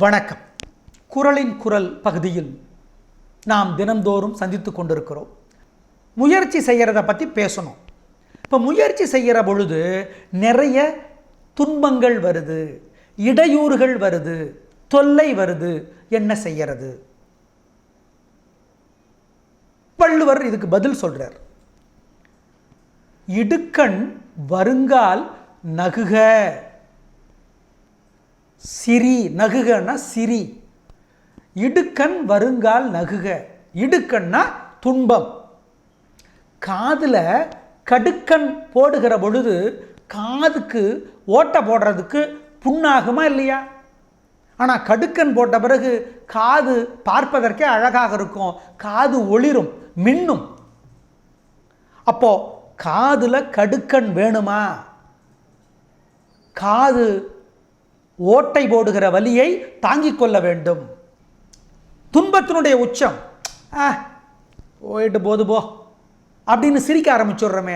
வணக்கம். குரலின் குரல் பகுதியில் நாம் தினந்தோறும் சந்தித்து கொண்டிருக்கிறோம். முயற்சி செய்கிறத பற்றி பேசணும். இப்போ முயற்சி செய்கிற பொழுது நிறைய துன்பங்கள் வருது, இடையூறுகள் வருது, தொல்லை வருது. என்ன செய்யறது? வள்ளுவர் இதுக்கு பதில் சொல்றார். இடுக்கண் வருங்கால் நகுக. சிரி, நகுகன்னா சிரி. இடுக்கண் வருங்கால் நகுக. இடுக்கண்ணா துன்பம். காதில் கடுக்கண் போடுகிற பொழுது காதுக்கு ஓட்டை போடுறதுக்கு புண்ணாகுமா இல்லையா? ஆனால் கடுக்கன் போட்ட பிறகு காது பார்ப்பதற்கே அழகாக இருக்கும், காது ஒளிரும், மின்னும். அப்போ காதுல கடுக்கன் வேணுமா? காது ஓட்டை போடுகிற வலியை தாங்கிக் கொள்ள வேண்டும். துன்பத்தினுடைய உச்சம் போயிட்டு போது போ அப்படின்னு சிரிக்க ஆரம்பிச்சுடுறோமே,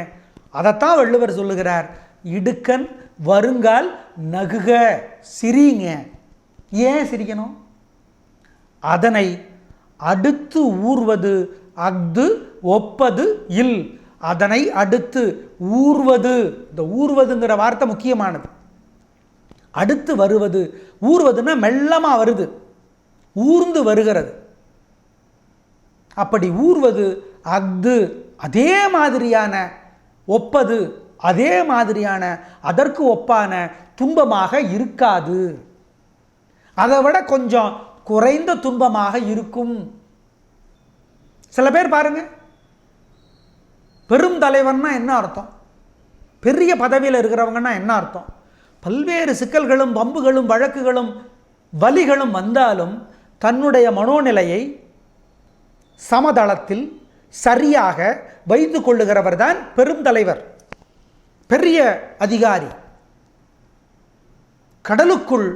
அதைத்தான் வள்ளுவர் சொல்லுகிறார். இடுக்கண் வருங்கால் நகுக. சிரிங்க. ஏன் சிரிக்கணும்? அதனை அடுத்து ஊர்வது அஃது ஒப்பது இல். அதனை அடுத்து ஊர்வது. இந்த ஊர்வதுங்கிற வார்த்தை முக்கியமானது. அடுத்து வருவது. ஊர்வதுன்னா மெல்லமா வருது, ஊர்ந்து வருகிறது. அப்படி ஊர்வது அஃது அதே மாதிரியான, ஒப்பது அதே மாதிரியான, அதற்கு ஒப்பான துன்பமாக இருக்காது. அதை விட கொஞ்சம் குறைந்த துன்பமாக இருக்கும். சில பேர் பாருங்க, பெரும் தலைவன்னா என்ன அர்த்தம்? பெரிய பதவியில் இருக்கிறவங்கன்னா என்ன அர்த்தம்? பல்வேறு சிக்கல்களும் வம்புகளும் வழக்குகளும் வலிகளும் வந்தாலும் தன்னுடைய மனோநிலையை சமதளத்தில் சரியாக வைத்து கொள்ளுகிறவர் தான் பெரும் தலைவர், பெரிய அதிகாரி. கடலுக்குள்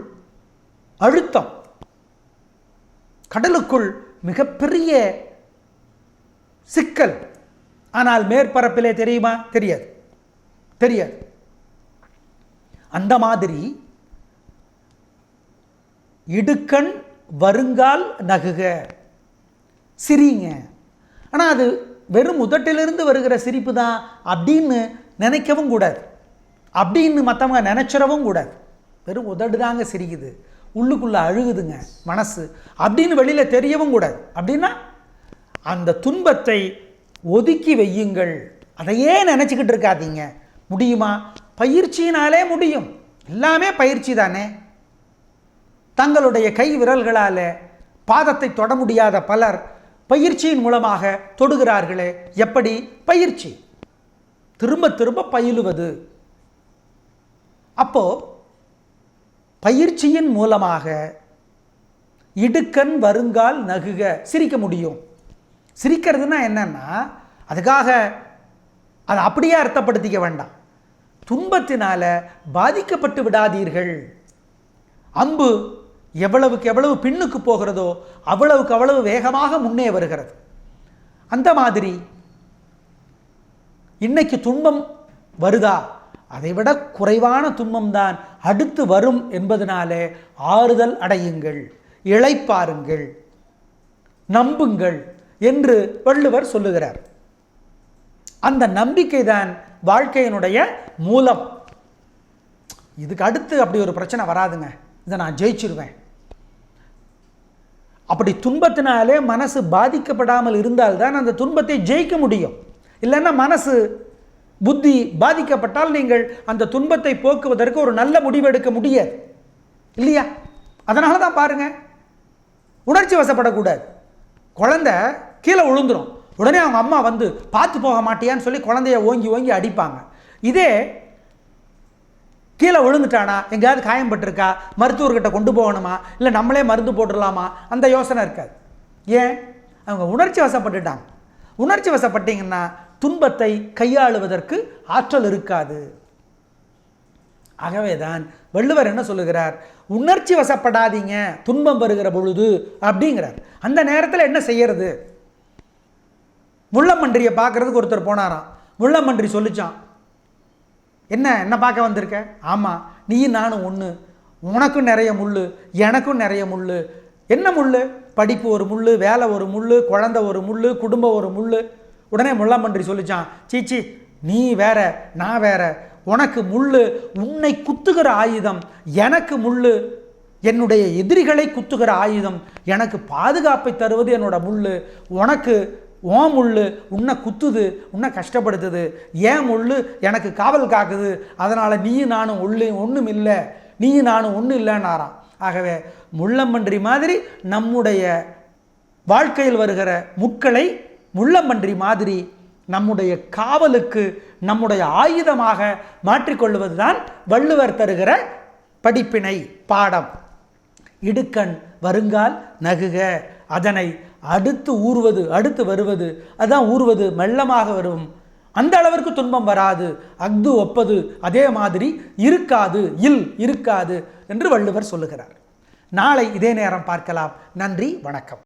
அழுத்தம், கடலுக்குள் மிகப்பெரிய சிக்கல், ஆனால் மேற்பரப்பிலே தெரியுமா? தெரியாது, தெரியாது. அந்த மாதிரி இடுக்கண் வருங்கால் நகுக. சிரிங்க. ஆனால் அது வெறும் உதட்டிலிருந்து வருகிற சிரிப்பு தான் அப்படின்னு நினைக்கவும் கூடாது, அப்படின்னு மற்றவங்க நினைச்சிடவும் கூடாது. வெறும் உதடு தாங்க சிரிக்குது, உள்ளுக்குள்ளே அழுகுதுங்க மனசு அப்படின்னு வெளியில் தெரியவும் கூடாது. அப்படின்னா அந்த துன்பத்தை ஒதுக்கி வையுங்கள், அதையே நினச்சிக்கிட்டு இருக்காதீங்க. முடியுமா? பயிற்சியினாலே முடியும். எல்லாமே பயிற்சி தானே. தங்களுடைய கை விரல்களால் பாதத்தை தொட முடியாத பலர் பயிற்சியின் மூலமாக தொடுகிறார்களே. எப்படி? பயிற்சி, திரும்ப திரும்ப பயிலுவது. அப்போ பயிற்சியின் மூலமாக இடுக்கண் வருங்கால் நகுக. சிரிக்க முடியும். சிரிக்கிறதுனா என்னன்னா, அதுக்காக அதை அப்படியே அர்த்தப்படுத்திக்க வேண்டாம். துன்பத்தினால பாதிக்கப்பட்டு விடாதீர்கள். அம்பு எவ்வளவுக்கு எவ்வளவு பின்னுக்கு போகிறதோ அவ்வளவுக்கு அவ்வளவு வேகமாக முன்னே வருகிறது. அந்த மாதிரி இன்னைக்கு துன்பம் வருதா, அதைவிட குறைவான துன்பம்தான் அடுத்து வரும் என்பதனாலே ஆறுதல் அடையுங்கள், இளைப்பாருங்கள், நம்புங்கள் என்று வள்ளுவர் சொல்லுகிறார். அந்த நம்பிக்கை தான் வாழ்க்கையினுடைய மூலம். இதுக்கு அடுத்து அப்படி ஒரு பிரச்சனை வராதுங்க, இதை நான் ஜெயிச்சிருவேன். அப்படி துன்பத்தினாலே மனசு பாதிக்கப்படாமல் இருந்தால்தான் அந்த துன்பத்தை ஜெயிக்க முடியும். இல்லைன்னா மனசு புத்தி பாதிக்கப்பட்டால் நீங்கள் அந்த துன்பத்தை போக்குவதற்கு ஒரு நல்ல முடிவு எடுக்க முடியாது இல்லையா? அதனால தான் பாருங்க, உணர்ச்சி வசப்படக்கூடாது. குழந்தை கீழே விழுந்துடும், உடனே அவங்க அம்மா வந்து பார்த்து போக மாட்டியான்னு சொல்லி குழந்தைய ஓங்கி ஓங்கி அடிப்பாங்க. இதே கீழே விழுந்துட்டானா, எங்கேயாவது காயம்பட்டிருக்கா, மருத்துவர்கிட்ட கொண்டு போகணுமா, இல்லை நம்மளே மருந்து போட்டுடலாமா, அந்த யோசனை இருக்காது. ஏன்? அவங்க உணர்ச்சி வசப்பட்டுட்டாங்க. உணர்ச்சி வசப்பட்டீங்கன்னா துன்பத்தை கையாளுவதற்கு ஆற்றல் இருக்காது. ஆகவே தான் வள்ளுவர் என்ன சொல்லுகிறார்? உணர்ச்சி வசப்படாதீங்க துன்பம் வருகிற பொழுது அப்படிங்கிறார். அந்த நேரத்தில் என்ன செய்யறது? முள்ளமன்றியை பார்க்கறதுக்கு ஒருத்தர் போனாராம். முள்ளமன்றி சொல்லிச்சான், என்ன பார்க்க வந்திருக்க? ஆமாம், நீயும் நானும் ஒன்று. உனக்கும் நிறைய முள், எனக்கும் நிறைய முள். என்ன முள்? படிப்பு ஒரு முள், வேலை ஒரு முள், குழந்தை ஒரு முள், குடும்பம் ஒரு முள். உடனே முள்ளம்பன்றி சொல்லிச்சான், சீச்சி நீ வேற நான் வேற, உனக்கு முள் உன்னை குத்துகிற ஆயுதம், எனக்கு முள் என்னுடைய எதிரிகளை குத்துகிற ஆயுதம், எனக்கு பாதுகாப்பை தருவது என்னோட முள், உனக்கு ஓ முள் உன்னை குத்துது, உன்னை கஷ்டப்படுத்துது, ஏன் முள் எனக்கு காவல் காக்குது, அதனால் நீயும் நானும் ஒன்றும் இல்லை, நீயும் நானும் ஒன்றும் இல்லைன்னாராம். ஆகவே முள்ளம்பன்றி மாதிரி நம்முடைய வாழ்க்கையில் வருகிற முட்களை முள்ளம்பன்றி மாதிரி நம்முடைய காவலுக்கு நம்முடைய ஆயுதமாக மாற்றிக்கொள்வது தான் வள்ளுவர் தருகிற படிப்பினை பாடம். இடுக்கண் வருங்கால் நகுக, அதனை அடுத்து வருவது, அதான் ஊறுவது மெல்லமாக வரும், அந்த அளவிற்கு துன்பம் வராது, அஃது ஒப்பது அதே மாதிரி இருக்காது, இருக்காது என்று வள்ளுவர் சொல்லுகிறார். நாளை இதே நேரம் பார்க்கலாம். நன்றி, வணக்கம்.